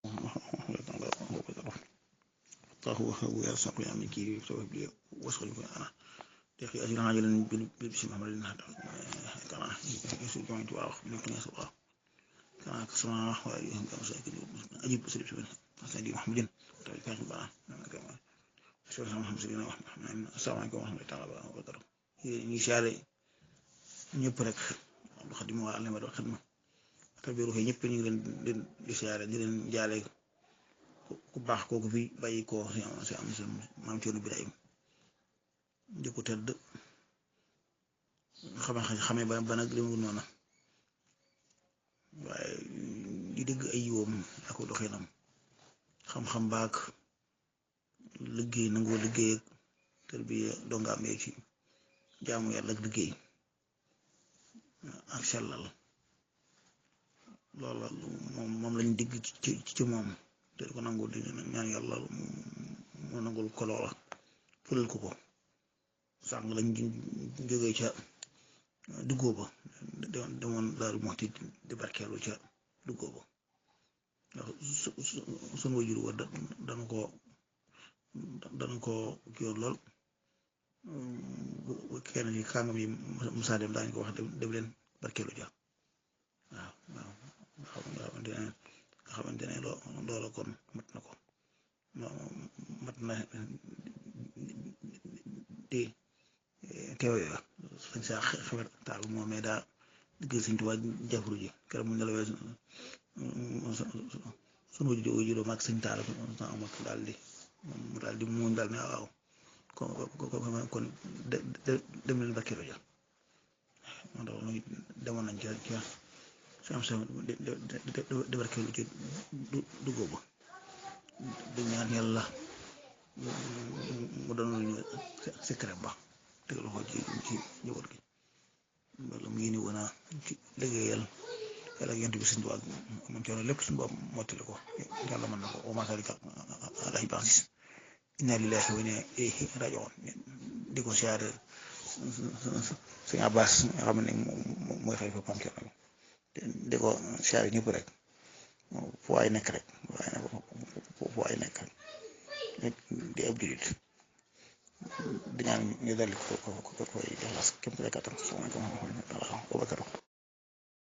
الله هو يرزق يعمل كي يسوي بلي وصل أنا تخي أجل عاجلا بسم محمد هذا كان يسوي جوين توارخ بلكن يسوع كان كسمة ويهم كانوا ساكن أجيب بسرعة بسرعة أصلا دي محمدين ترى كان بقى كمان شو هم سيرين وهم السلام عليكم ورحمة الله تعالى وبركاته نشاري ñëpp lu xadim wa alim wa xidma tabiru he ñëpp ñu leen di siyaare di leen jaale ku baax kooku fi bàyyi ko si am maam Thierno Ibrahim di ko tedd xamee ba nag demul noona waaye di dégg ay yiwam ak doxinam xam-xam baak liggéey nangoo liggéey ak tarbiya dongaam yeeg ci jaamu yàlla ak liggéey ak sellal loolu moom lañ digg ci moom te ko nangul di ñaan yàlla mu nangul ko loola fulal ko sàng lañ jógee ca duggoo ba demoon daal moxti di barkeelu ca duggoo ba ndax sunu wajur wa dana ko kiyoon lool kenn ci kàngam yi Musaa dem daañu ko wax dem leen barkeelu ja waaw nga xamante ne loola kon mat na ko mat na di teew ya sañ saa xewet taal moomee daa digg Sëñ Tuubaa jafuru ji keroog mu nelawee sunu wajur mag Sëñ Taal amat daal di muuñ daal ne waaw kon dem leen barkeelu ja ndax demoon nañ ca am sa di barkeelu ci duggoo ba di ñaan yàlla mu doon ñu secret ba teg loxo ci njaboot gi wala mu yéene woon a ci liggéeyal yàlla ak yonent bi Sëñ Tuubaa moom coono lépp suñu bopp mottali ko yàlla mën na ko wa maa zaalika alallaahi bi aziiz inna lillahi wa inna ilayhi raaji'uun di ko siyaare Sëñ Abbas nga xam ne mooy xalifa Maam Cerno di ko siyaare ñëpp rek fu waay nekk rek fu waay nekk rek di ab jullit di ñaan ñu daldi ko koy jox képp rek attan salaamaaleykum wa rahmatullaahi wa barakaatuh